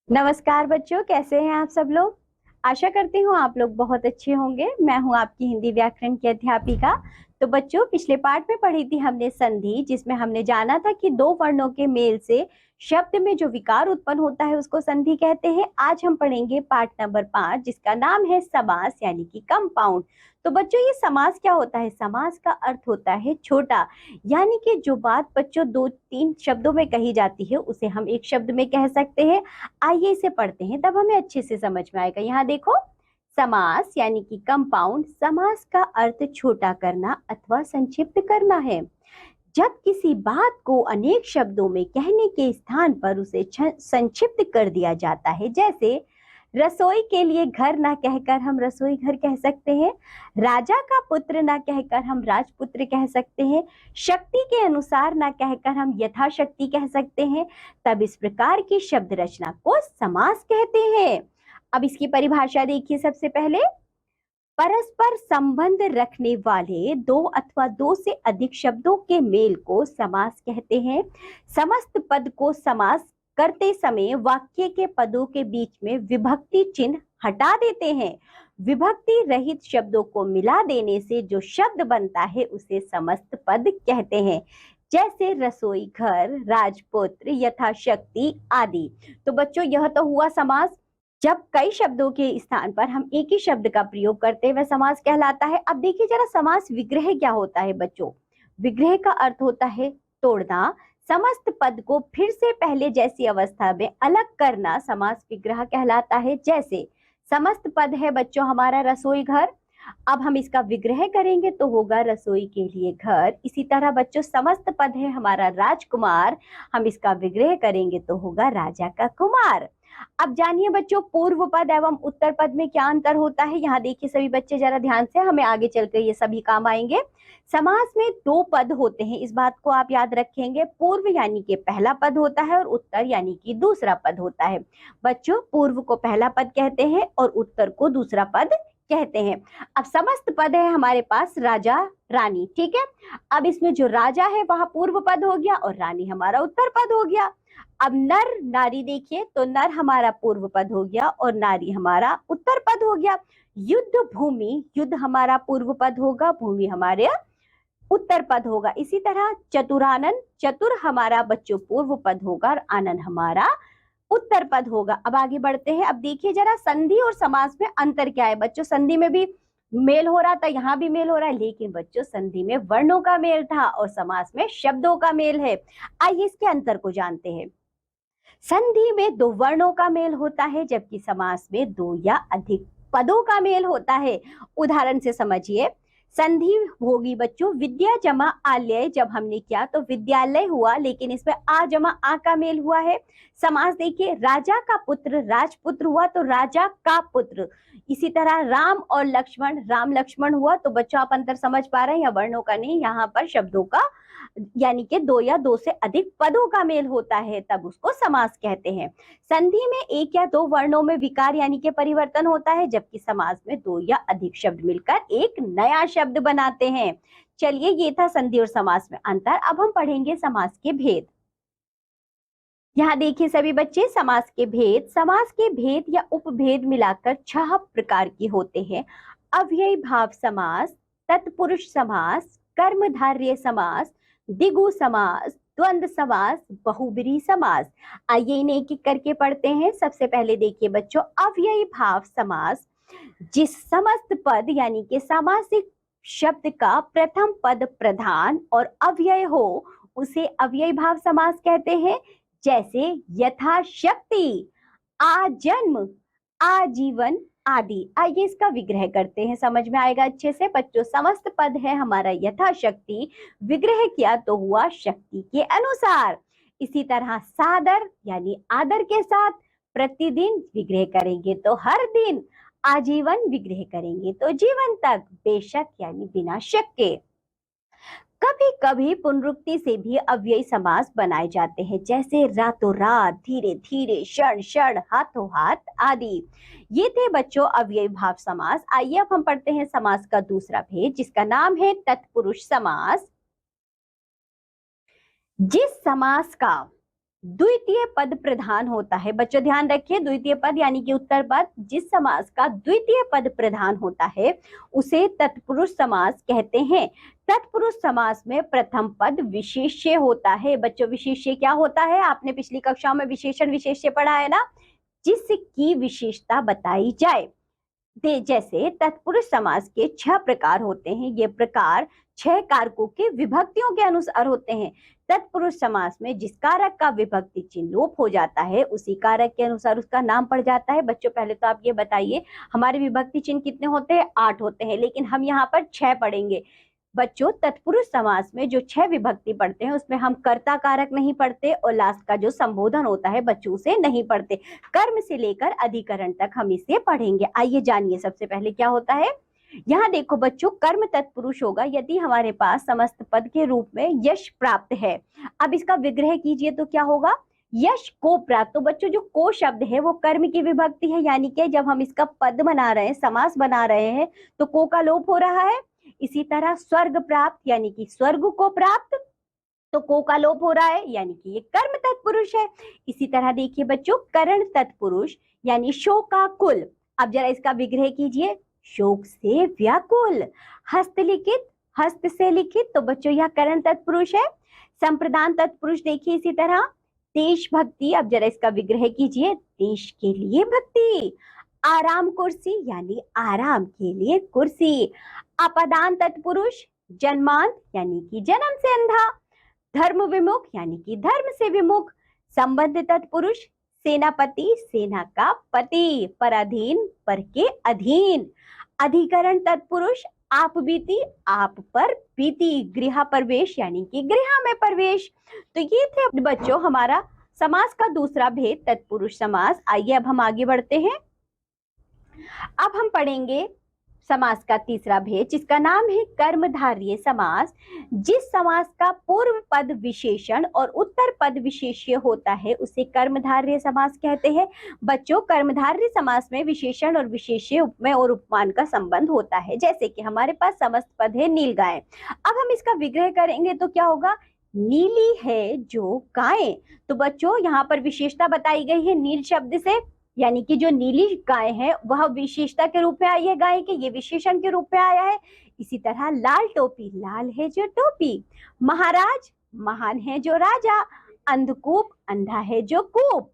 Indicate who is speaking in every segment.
Speaker 1: नमस्कार बच्चों, कैसे हैं आप सब लोग। आशा करती हूँ आप लोग बहुत अच्छे होंगे। मैं हूँ आपकी हिंदी व्याकरण की अध्यापिका। तो बच्चों, पिछले पाठ में पढ़ी थी हमने संधि, जिसमें हमने जाना था कि दो वर्णों के मेल से शब्द में जो विकार उत्पन्न होता है उसको संधि कहते हैं। आज हम पढ़ेंगे पाठ नंबर 5, जिसका नाम है समास यानी कि कंपाउंड। तो बच्चों, ये समास क्या होता है? समास का अर्थ होता है छोटा, यानी कि जो बात बच्चों दो तीन शब्दों में कही जाती है उसे हम एक शब्द में कह सकते हैं। आइए इसे पढ़ते हैं, तब हमें अच्छे से समझ में आएगा। यहाँ देखो, समास यानी कि कंपाउंड। समास का अर्थ छोटा करना अथवा संक्षिप्त करना है। जब किसी बात को अनेक शब्दों में कहने के स्थान पर उसे संक्षिप्त कर दिया जाता है। जैसे रसोई के लिए घर ना कहकर हम रसोई घर कह सकते हैं। राजा का पुत्र ना कहकर हम राजपुत्र कह सकते हैं। शक्ति के अनुसार ना कहकर हम यथाशक्ति कह सकते हैं। तब इस प्रकार की शब्द रचना को समास कहते हैं। अब इसकी परिभाषा देखिए। सबसे पहले, परस्पर संबंध रखने वाले दो अथवा दो से अधिक शब्दों के मेल को समास कहते हैं। समस्त पद को समास करते समय वाक्य के पदों के बीच में विभक्ति चिन्ह हटा देते हैं। विभक्ति रहित शब्दों को मिला देने से जो शब्द बनता है उसे समस्त पद कहते हैं। जैसे रसोई घर, राजपुत्र, यथाशक्ति आदि। तो बच्चों, यह तो हुआ समास। जब कई शब्दों के स्थान पर हम एक ही शब्द का प्रयोग करते हैं वह समास कहलाता है। अब देखिए जरा, समास विग्रह क्या होता है बच्चों। विग्रह का अर्थ होता है तोड़ना। समस्त पद को फिर से पहले जैसी अवस्था में अलग करना समास विग्रह कहलाता है। जैसे समस्त पद है बच्चों हमारा रसोई घर, अब हम इसका विग्रह करेंगे तो होगा रसोई के लिए घर। इसी तरह बच्चों, समस्त पद है हमारा राजकुमार, हम इसका विग्रह करेंगे तो होगा राजा का कुमार। अब जानिए बच्चों, पूर्व पद एवं उत्तर पद में क्या अंतर होता है। यहाँ देखिए सभी बच्चे जरा ध्यान से, हमें आगे चलकर ये सभी काम आएंगे। समास में दो पद होते हैं, इस बात को आप याद रखेंगे। पूर्व यानी कि पहला पद होता है और उत्तर यानी कि दूसरा पद होता है। बच्चों, पूर्व को पहला पद कहते हैं और उत्तर को दूसरा पद कहते हैं। अब समस्त पद है हमारे पास राजा रानी, ठीक है। अब इसमें जो राजा है वह पूर्व पद हो गया और रानी हमारा उत्तर पद हो गया। अब नर नारी देखिए, तो नर हमारा पूर्व पद हो गया और नारी हमारा उत्तर पद हो गया। युद्ध भूमि, युद्ध हमारा पूर्व पद होगा, भूमि हमारे उत्तर पद होगा। इसी तरह चतुरानन, चतुर हमारा बच्चों पूर्व पद होगा और आनंद हमारा उत्तर पद होगा। अब आगे बढ़ते हैं। अब देखिए जरा, संधि और समास में अंतर क्या है बच्चों। संधि में भी मेल हो रहा था, यहाँ भी मेल हो रहा है, लेकिन बच्चों संधि में वर्णों का मेल था और समास में शब्दों का मेल है। आइए इसके अंतर को जानते हैं। संधि में दो वर्णों का मेल होता है, जबकि समास में दो या अधिक पदों का मेल होता है। उदाहरण से समझिए। संधि होगी बच्चों विद्या जमा आलय, जब हमने किया तो विद्यालय हुआ, लेकिन इसमें आ जमा आ का मेल हुआ है। समास देखिए, राजा का पुत्र राजपुत्र हुआ तो राजा का पुत्र। इसी तरह राम और लक्ष्मण, राम लक्ष्मण हुआ। तो बच्चों आप अंतर समझ पा रहे हैं, या वर्णों का नहीं, यहाँ पर शब्दों का, यानी कि दो या दो से अधिक पदों का मेल होता है, तब उसको समास कहते हैं। संधि में एक या दो वर्णों में विकार यानी कि परिवर्तन होता है, जबकि समास में दो या अधिक शब्द मिलकर एक नया शब्द बनाते हैं। चलिए, ये था संधि और समास में अंतर। अब हम पढ़ेंगे समास के भेद। यहाँ देखिए सभी बच्चे, समास के भेद। समास के भेद या उपभेद मिलाकर 6 प्रकार के होते हैं। अव्ययी भाव समास, तत्पुरुष समास, कर्मधारय समास, द्विगु समास, द्वंद्व समास, बहुब्रीहि समास। आइए इन्हें एक एक करके पढ़ते हैं। सबसे पहले देखिए बच्चों, अव्ययी भाव समास। जिस समस्त पद यानी कि सामासिक शब्द का प्रथम पद प्रधान और अव्यय हो उसे अव्ययी भाव समास कहते हैं। जैसे यथाशक्ति, आजन्म, आजीवन आदि। आइए इसका विग्रह करते हैं, समझ में आएगा अच्छे से। बच्चों, समस्त पद है हमारा यथाशक्ति, विग्रह किया तो हुआ शक्ति के अनुसार। इसी तरह सादर यानी आदर के साथ, प्रतिदिन विग्रह करेंगे तो हर दिन, आजीवन विग्रह करेंगे तो जीवन तक, बेशक यानी बिना शक के। कभी कभी पुनरुक्ति से भी अव्ययी समास बनाए जाते हैं, जैसे रातों रात, धीरे धीरे, क्षण क्षण, हाथों हाथ आदि। ये थे बच्चों अव्ययी भाव समास। आइए अब हम पढ़ते हैं समास का दूसरा भेद, जिसका नाम है तत्पुरुष समास। जिस समास का द्वितीय पद प्रधान होता है। बच्चों ध्यान रखिए, द्वितीय पद यानी कि उत्तर पद, जिस समास का द्वितीय पद प्रधान होता है उसे तत्पुरुष समास कहते हैं। तत्पुरुष समास में प्रथम पद विशेष्य होता है। बच्चों विशेष्य क्या होता है? आपने पिछली कक्षाओं में विशेषण विशेष्य पढ़ा है ना, जिसकी विशेषता बताई जाए। जैसे तत्पुरुष समास के 6 प्रकार होते हैं। ये प्रकार 6 कारकों के विभक्तियों के अनुसार होते हैं। तत्पुरुष समास में जिस कारक का विभक्ति चिन्ह लोप हो जाता है उसी कारक के अनुसार उसका नाम पड़ जाता है। बच्चों पहले तो आप ये बताइए, हमारे विभक्ति चिन्ह कितने होते हैं? 8 होते हैं, लेकिन हम यहाँ पर 6 पढ़ेंगे। बच्चों तत्पुरुष समास में जो 6 विभक्ति पढ़ते हैं उसमें हम कर्ता कारक नहीं पढ़ते और लास्ट का जो संबोधन होता है बच्चों से नहीं पढ़ते। कर्म से लेकर अधिकरण तक हम इसे पढ़ेंगे। आइए जानिए सबसे पहले क्या होता है। यहाँ देखो बच्चों, कर्म तत्पुरुष होगा यदि हमारे पास समस्त पद के रूप में यश प्राप्त है। अब इसका विग्रह कीजिए तो क्या होगा? यश को प्राप्त। तो बच्चों जो को शब्द है वो कर्म की विभक्ति है, यानी कि जब हम इसका पद बना रहे हैं, समास बना रहे हैं, तो को का लोप हो रहा है। इसी तरह स्वर्ग प्राप्त यानी कि स्वर्ग को प्राप्त, तो को का लोप हो रहा है, यानी कि ये कर्म तत्पुरुष है। इसी तरह देखिए बच्चों, करण तत्पुरुष यानी शोकाकुल। अब जरा इसका विग्रह कीजिए, शोक से व्याकुल। हस्तलिखित, हस्त से लिखित, तो बच्चों यह करण तत्पुरुष है। संप्रदान तत्पुरुष देखिए इसी तरह। देशभक्ति, अब जरा इसका विग्रह कीजिए, देश के लिए भक्ति। आराम कुर्सी यानी आराम के लिए कुर्सी। अपदान तत्पुरुष, जन्मांत यानी कि जन्म से अंधा। धर्म विमुख यानी कि धर्म से विमुख। संबंध तत्पुरुष, सेनापति, सेना का पति। पराधीन, पर के अधीन। अधिकरण तत्पुरुष, आप बीती, आप पर बीती। गृह प्रवेश यानी कि गृह में प्रवेश। तो ये थे बच्चों हमारा समास का दूसरा भेद, तत्पुरुष समास। आइए अब हम आगे बढ़ते हैं। अब हम पढ़ेंगे समास का तीसरा भेद, जिसका नाम है कर्मधारय समास। जिस समास का पूर्व पद विशेषण और उत्तर पद विशेष्य होता है उसे कर्मधारय समास कहते हैं। बच्चों कर्मधारय समास में विशेषण और विशेष्य, उपमेय और उपमान का संबंध होता है। जैसे कि हमारे पास समस्त पद है नील गाय। अब हम इसका विग्रह करेंगे तो क्या होगा? नीली है जो गाय। तो बच्चों यहाँ पर विशेषता बताई गई है नील शब्द से, यानी कि जो नीली गाय है वह विशेषता के रूप में आई है गाय के, ये विशेषण के रूप में आया है। इसी तरह लाल टोपी, लाल है जो टोपी। महाराज, महान है जो राजा। अंधकूप, अंधा है जो कूप।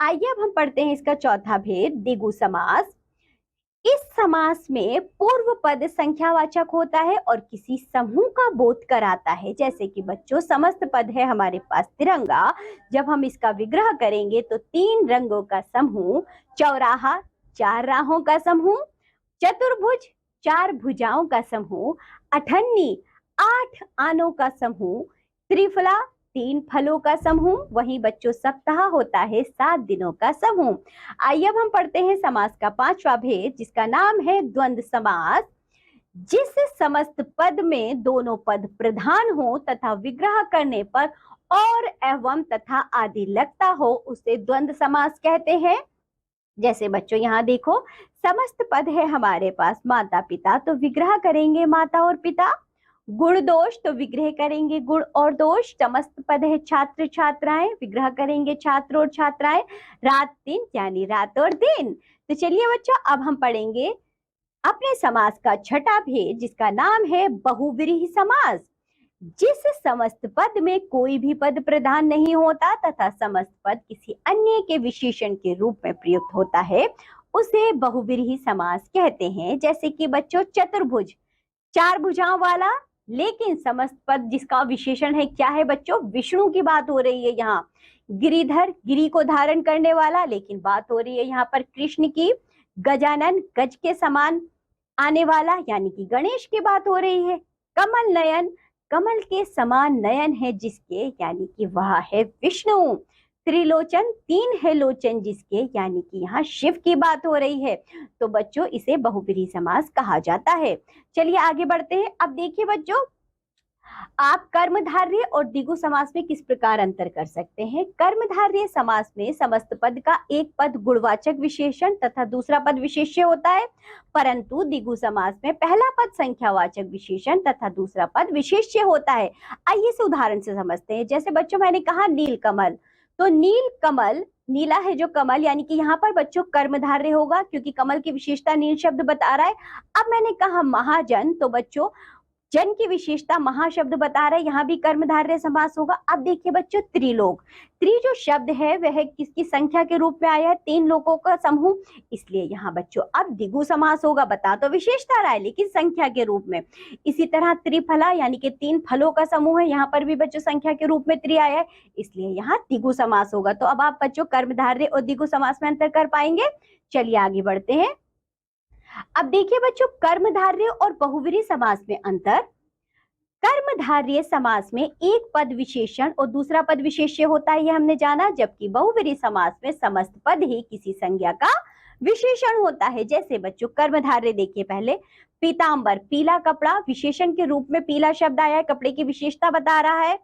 Speaker 1: आइए अब हम पढ़ते हैं इसका चौथा भेद, द्विगु समास। इस समास में पूर्व पद संख्यावाचक होता है और किसी समूह का बोध कराता है। जैसे कि बच्चों समस्त पद है हमारे पास तिरंगा, जब हम इसका विग्रह करेंगे तो 3 रंगों का समूह। चौराहा, 4 राहों का समूह। चतुर्भुज, 4 भुजाओं का समूह। अठन्नी, 8 आनों का समूह। त्रिफला, 3 फलों का समूह। वहीं बच्चों सप्ताह होता है 7 दिनों का समूह। आइए अब हम पढ़ते हैं समास का 5वां भेद, जिसका नाम है द्वंद्व समास। जिस समस्त पद में दोनों पद प्रधान हो तथा विग्रह करने पर और एवं तथा आदि लगता हो उसे द्वंद्व समास कहते हैं। जैसे बच्चों यहाँ देखो, समस्त पद है हमारे पास माता पिता, तो विग्रह करेंगे माता और पिता। गुण दोष, तो विग्रह करेंगे गुण और दोष। समस्त पद है छात्र छात्राएं, विग्रह करेंगे छात्र और छात्राएं। रात दिन यानी रात और दिन। तो चलिए बच्चों अब हम पढ़ेंगे अपने समास का छठा भेद, जिसका नाम है बहुव्रीहि समास। जिस समस्त पद में कोई भी पद प्रधान नहीं होता तथा समस्त पद किसी अन्य के विशेषण के रूप में प्रयुक्त होता है उसे बहुव्रीहि समास कहते हैं। जैसे कि बच्चों चतुर्भुज, 4 भुजाओं वाला, लेकिन समस्त पद जिसका विशेषण है क्या है बच्चों? विष्णु की बात हो रही है यहाँ। गिरिधर, गिरी को धारण करने वाला, लेकिन बात हो रही है यहाँ पर कृष्ण की। गजानन, गज के समान आने वाला, यानी कि गणेश की बात हो रही है। कमल नयन, कमल के समान नयन है जिसके, यानी कि वह है विष्णु। त्रिलोचन, 3 है लोचन जिसके, यानी कि यहाँ शिव की बात हो रही है। तो बच्चों इसे बहुव्रीहि समास कहा जाता है। चलिए आगे बढ़ते हैं। अब देखिए बच्चों, आप कर्मधारय और द्विगु समास में किस प्रकार अंतर कर सकते हैं। कर्मधारय समास में समस्त पद का एक पद गुणवाचक विशेषण तथा दूसरा पद विशेष्य होता है, परंतु द्विगु समास में पहला पद संख्यावाचक विशेषण तथा दूसरा पद विशेष्य होता है। आइए इसे उदाहरण से समझते हैं। जैसे बच्चों मैंने कहा नीलकमल, तो नील कमल, नीला है जो कमल, यानी कि यहाँ पर बच्चों कर्मधारय होगा क्योंकि कमल की विशेषता नील शब्द बता रहा है। अब मैंने कहा महाजन, तो बच्चों जन की विशेषता महाशब्द बता रहे, यहाँ भी कर्मधारय समास होगा। अब देखिए बच्चों त्रिलोक, त्रि जो शब्द है वह किसकी संख्या के रूप में आया है? 3 लोगों का समूह, इसलिए यहाँ बच्चों अब द्विगु समास होगा। बता तो विशेषता रहा है लेकिन संख्या के रूप में। इसी तरह त्रिफला यानी कि 3 फलों का समूह है, यहाँ पर भी बच्चों संख्या के रूप में त्रि आया है, इसलिए यहाँ द्विगु समास होगा। तो अब आप बच्चों कर्मधारय और द्विगु समास में अंतर कर पाएंगे। चलिए आगे बढ़ते हैं। अब देखिए बच्चों कर्मधारय और बहुव्रीहि समास में अंतर। कर्मधारय समास में एक पद विशेषण और दूसरा पद विशेष्य होता है, ये हमने जाना, जबकि बहुव्रीहि समास में समस्त पद ही किसी संज्ञा का विशेषण होता है। जैसे बच्चों कर्मधारय देखिए, पहले पीतांबर, पीला कपड़ा, विशेषण के रूप में पीला शब्द आया है, कपड़े की विशेषता बता रहा है।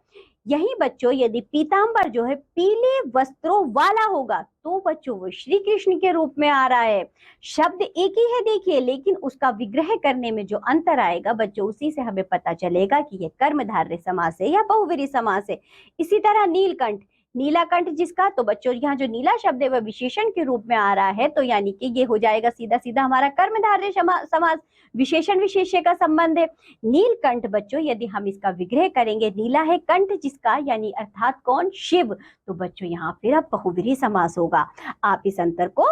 Speaker 1: यही बच्चों यदि पीतांबर जो है पीले वस्त्रों वाला होगा तो बच्चों वो श्री कृष्ण के रूप में आ रहा है। शब्द एक ही है देखिए, लेकिन उसका विग्रह करने में जो अंतर आएगा बच्चों, उसी से हमें पता चलेगा कि ये कर्मधारय समास है या बहुव्रीहि समास है। इसी तरह नीलकंठ, नीलाकंठ जिसका, तो बच्चों यहाँ जो नीला शब्द है वह विशेषण के रूप में आ रहा है, तो यानी कि ये हो जाएगा सीधा सीधा हमारा कर्मधारय समास, विशेषण विशेष्य का संबंध है। नीलकंठ बच्चों यदि हम इसका विग्रह करेंगे, नीला है कंठ जिसका, यानी अर्थात कौन? शिव, तो बच्चों यहाँ फिर अब बहुव्रीहि समास होगा। आप इस अंतर को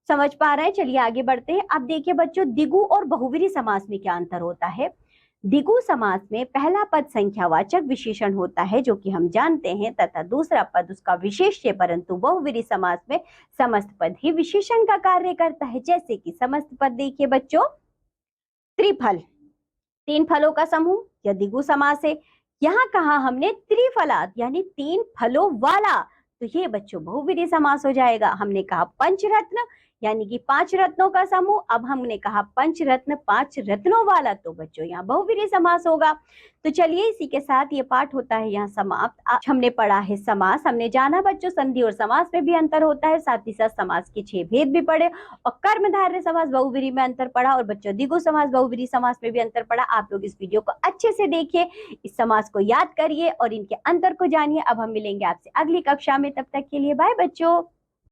Speaker 1: समझ पा रहे हैं। चलिए आगे बढ़ते हैं। अब देखिए बच्चों द्विगु और बहुव्रीहि समास में क्या अंतर होता है। द्विगु समास में पहला पद संख्यावाचक विशेषण होता है जो कि हम जानते हैं, तथा दूसरा पद उसका विशेष्य, परंतु बहुव्रीहि समास में समस्त पद ही विशेषण का कार्य करता है। जैसे कि समस्त पद देखिए बच्चों, त्रिफल, 3 फलों का समूह, यह द्विगु समास है। यहाँ कहा हमने त्रिफलात यानी 3 फलों वाला, तो ये बच्चों बहुव्रीहि समास हो जाएगा। हमने कहा पंचरत्न यानी कि 5 रत्नों का समूह, अब हमने कहा पंचरत्न 5 रत्नों वाला, तो बच्चों यहाँ बहुव्रीहि समास होगा। तो चलिए इसी के साथ ये पाठ होता है यहाँ समाप्त। आज हमने पढ़ा है समास, हमने जाना बच्चों संधि और समास में भी अंतर होता है, साथ ही साथ समास के 6 भेद भी पढ़े, और कर्मधारय समास बहुव्रीहि में अंतर पढ़ा, और बच्चों द्विगु समास बहुव्रीहि समास में भी अंतर पढ़ा। आप लोग इस वीडियो को अच्छे से देखिए, इस समास को याद करिए और इनके अंतर को जानिए। अब हम मिलेंगे आपसे अगली कक्षा में, तब तक के लिए बाय बच्चों।